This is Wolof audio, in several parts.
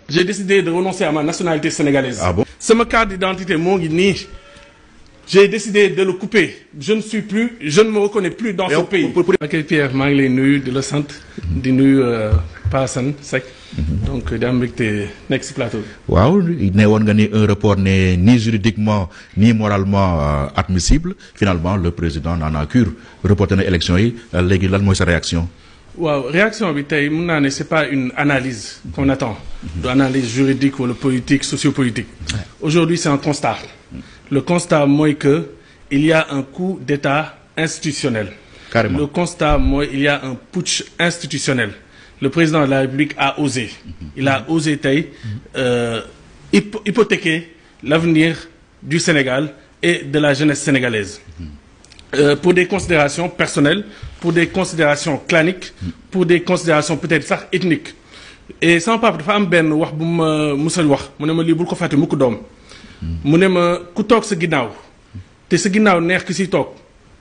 j'ai décidé de renoncer à ma nationalité sénégalaise. Ah bon? Ma carte d'identité moo ngi nii. J'ai décidé de le couper. Je ne me reconnais plus dans ce pays. Ok Pierre maa ngi lay nuyu di la sant di nuyu Pa Assane Seck. Donc di am mbégte nekk si plateau bi. waaw ne woon nga ni un report n'est ni juridiquement ni moralement admissible finalement le président n'en a cure reporté na élection yi léegi lan mooy sa réaction. waaw réaction bi tey mun naa ne c'est pas une analyse qu'on attend. de analyse juridique wala politique sociopolitique. Aujourd'hui c'est un constat. Le constat mooy que il y a un coup d'État institutionnel. Carrément. Le constat mooy il y a un putsch institutionnel. Le président de la République a osé. Il a osé tey hypothéquer l'avenir du Sénégal et de la jeunesse sénégalaise. Pour des considérations personnelles, pour des considérations claniques, pour des considérations peut-être sax ethniques. Et sama papa dafa am benn wax bu ma musal wax mu ne ma lii bul ko fàtte mukk doom. mu ne ma ku toog sa ginnaaw te sa ginnaaw neex ki si toog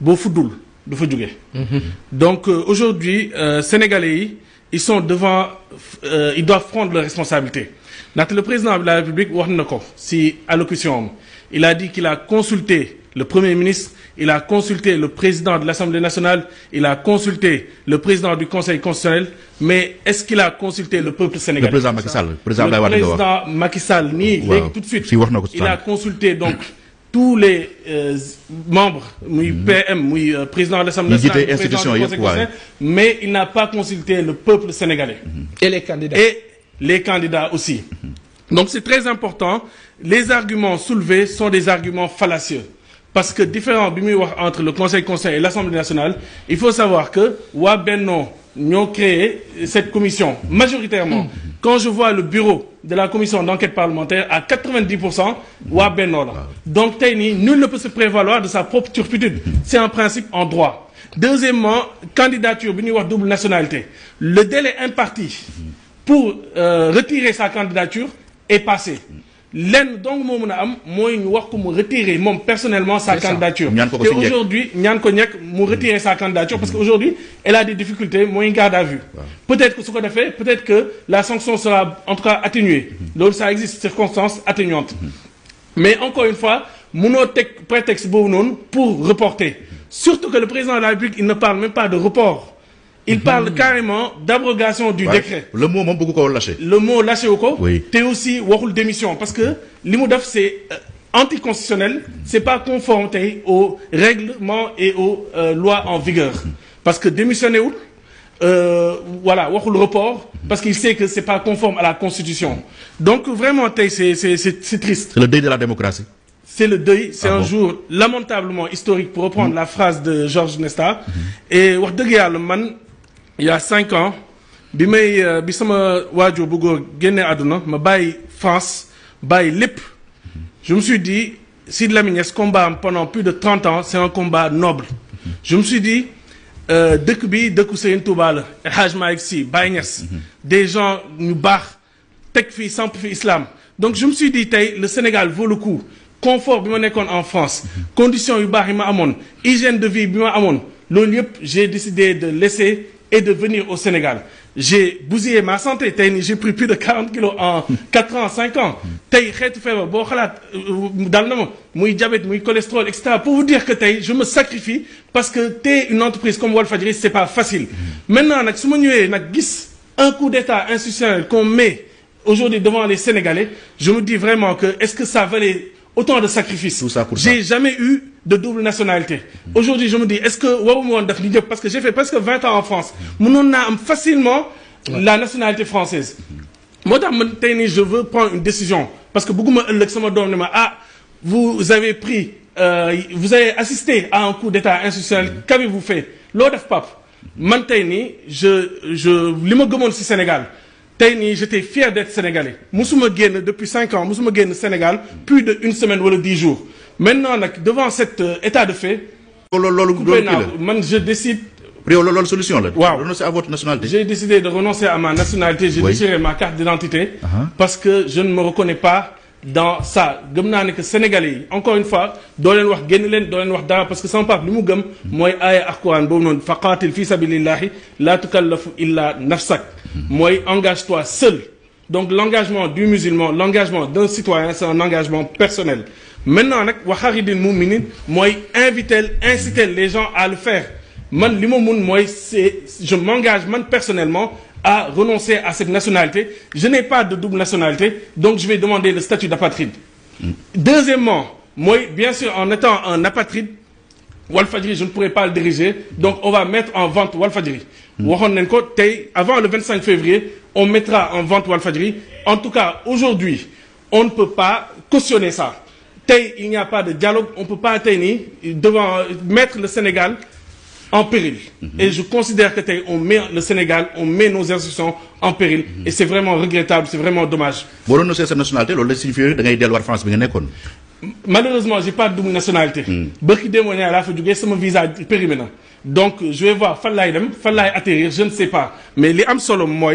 boo fuddul du fa jóge. Donc aujourd'hui sénégalais yi ils sont devant ils doivent prendre leurs responsabilités ndaxte le président de la République wax na ko si allocution am il a dit qu'il a consulté le Premier ministre, il a consulté le président de l'Assemblée nationale, il a consulté le président du Conseil constitutionnel, mais est-ce qu'il a consulté le peuple sénégalais? Le président Macky Sall. Le président Macky Sall nii léegi tout de suite il a consulté donc tous les membres muy PM muy président de l'Assemblée nationale, président du Conseil constitutionnel, mais il n'a pas consulté le peuple sénégalais. Et les candidats. Et les candidats aussi. Donc c'est très important. Les arguments soulevés sont des arguments fallacieux. Parce que différent bi muy wax entre le Conseil constitutionnel et l'Assemblée nationale, il faut savoir que waa Benno ñoo créé cette commission majoritairement. Quand je vois le bureau de la commission d'enquête parlementaire à 90% waa Benno la. Donc tey nii nul ne peut se prévaloir de sa propre turpitude. C'est un principe en droit. Deuxièmement, candidature bi ñuy wax double nationalité. Le délai imparti pour retirer sa candidature est passé. Lenn donc moo mën a am mooy ñu wax ko mu retirer moom personnellement sa candidature. Et aujourd'hui ñaan ko ñekk mu retirer sa candidature parce que aujourd'hui elle a des difficultés mooy garde à vue. Peut-être que su ko defee peut-être que la sanction sera en tout cas atténuée. Loolu ça existe circonstances atténuantes. Mais encore une fois mënoo teg prétexte boobu noonu pour reporter. Surtout que le président de la République il ne parle même pas de report. Il parle carrément d'abrogation du décret. Le mot moom bëgg ko lâché. Le mot lâché wu ko. Oui. Te aussi waxul démission parce que li mu def c'est anticonstitutionnel. C'est pas conforme tey aux règlements et aux lois en vigueur. Parce que démissionné wul voilà waxul report parce qu'il sait que c'est pas conforme à la Constitution. Donc vraiment tey c'est triste. C'est le deuil de la démocratie. C'est le deuil, c'est un jour lamentablement historique pour reprendre la phrase de Georges Nesta. Et wax dëgg yàlla man il y a 5 ans bi sama waajur bu góor génne àdduna ma bàyyi France bàyyi lépp. Je me suis dit Sidy Lamine Niass combat pendant plus de 30 ans c'est un combat noble. Je me suis dit dëkk bi dëkku Serigne Touba la El Hadj Malick Sy Baye Niass des gens ñu baax teg fi samp fi islam. Donc je me suis dit tey le Sénégal vaut le coup. Confort bi ma nekkoon en France conditions yu baax yi ma amoon hygiène de vie bi ma amoon loolu yëpp j'ai décidé de laisser et de venir au Sénégal. J'ai bousillé ma santé tey nii j'ai pris plus de 40 kilos en 4 ans 5 ans tey xeetu feebar boo xalaat dal na ma muy diabète muy cholestérol et cetera. Pour vous dire que tey je me sacrifie parce que tey une entreprise comme Walfadjri c'est pas facile. Maintenant nag su ma ñëwee nag gis un coup d'État institutionnel qu'on met aujourd'hui devant les Sénégalais je me dis vraiment que est-ce que ça valait autant de sacrifices. J'ai jamais eu de double nationalité. Aujourd'hui, je me dis, est-ce que waruma woon def li ñëpp parce que j'ai fait presque 20 ans en France. Mënoon naa am facilement la nationalité française. Moo tax man tey nii je veux prendre une décision parce que bëgguma ëllëg sama doom ne ma vous avez pris vous avez assisté à un coup d'État institutionnel. Qu'avez-vous fait? Loo def pap man tey nii je li ma gëmoon ci Sénégal. Tey nii j'étais fier d'être sénégalais musuma génn depuis 5 ans musuma génn Sénégal plus de 1 semaine wala 10 jours maintenant nag devant cet état de fait. loolu man je décide. loolu solution la. waaw renoncer à votre nationalité. J'ai décidé de renoncer à ma nationalité. J'ai déchiré ma carte d'identité. Parce que je ne me reconnais pas dans ça. Gëm naa ne que sénégalais yi encore une fois doo leen wax génn leen doo leen wax dara parce que sama papa li mu gëm mooy aaya alquran boobu noonu faqaatil fi sabilillahi la tukallafu illa nafsak. mooy engage-toi seul donc l'engagement du musulman, l'engagement d'un citoyen, c'est un engagement personnel. Maintenant nag waxaridin mu'minin mooy inciter les gens à le faire man li ma mun mooy je m'engage man personnellement à renoncer à cette nationalité. Je n'ai pas de double nationalité, donc je vais demander le statut d'apatride. Deuxièmement, moi, bien sûr, en étant un apatride, Walfadjri, je ne pourrais pas le diriger, donc on va mettre en vente Walfadjri. Avant le 25 février, on mettra en vente Walfadjri. En tout cas, aujourd'hui, on ne peut pas cautionner ça. Il n'y a pas de dialogue, on ne peut pas mettre le Sénégal en péril. Et je considère que on met le Sénégal, on met nos institutions en péril. Et c'est vraiment regrettable, c'est vraiment dommage. Malheureusement, j'ai pas de double nationalité. Visa périmé. Donc, je vais voir, fallait atterrir, je ne sais pas. Mais les am solo moi,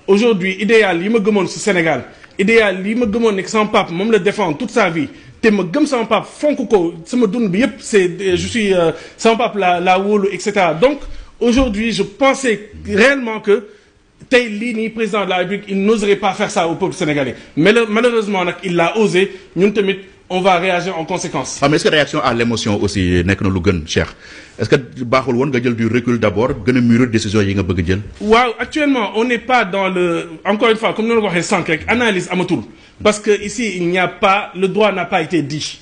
aujourd'hui, idéal, il me demande ce Sénégal. Idéal, il me demande que son pape, me le défend toute sa vie. Te me gëm sama pap fonk ko sama dund bi yépp c'est je suis sama pap la wóolu etc. Donc aujourd'hui je pensais réellement que tey lii nii président de la République il n'oserait pas faire ça au peuple sénégalais mais malheureusement nag il l'a osé ñun tamit on va réagir en conséquence. Mais est-ce que réaction à l'émotion aussi nekk na lu gën Cheikh est-ce que baaxul woon nga jël du recul d'abord gën a mûrir décision yi nga bëgg jël. waaw actuellement on n'est pas dans le encore une fois comme nous le waxee sànq rek analyse amatul. Parce que ici, il n'y a pas, le droit n'a pas été dit.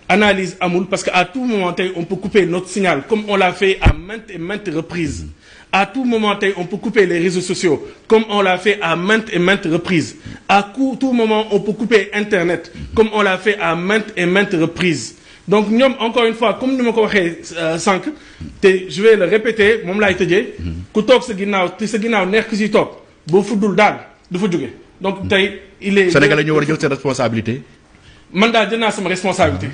Analyse amoul, parce qu'à tout moment, on peut couper notre signal, comme on l'a fait à maintes et maintes reprises. À tout moment, on peut couper les réseaux sociaux, comme on l'a fait à maintes et maintes reprises. À tout moment, on peut couper Internet, comme on l'a fait à maintes et maintes reprises. Donc, nous, encore une fois, comme nous m'avons dit, je vais le répéter, je vais te dire, Koutok se guinao, nerkisi top, boufoudoul dal, de foudjouge. Donc, il est. Sénégalais ñoo war a jël ses responsabilités. Mandat jël naa sama responsabilité.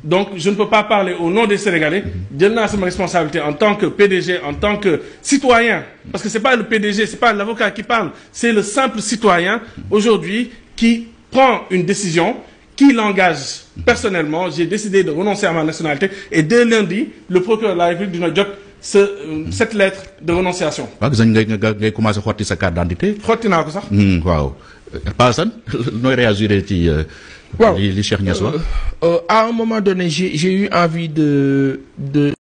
Donc je ne peux pas parler au nom des Sénégalais. Jël naa sama responsabilité en tant que PDG, en tant que citoyen. Parce que c'est pas le PDG, c'est pas l'avocat qui parle, c'est le simple citoyen aujourd'hui qui prend une décision, qui l'engage personnellement. J'ai décidé de renoncer à ma nationalité et dès lundi, le procureur de la République dina jot cette lettre de renonciation. waaw gis nañ ngay commencé xotti sa carte d'identité. xotti naa ko sax. waaw. Paasan nooy réagir ci. waaw li Cheikh Niass wax. À un moment donné j'ai eu envie de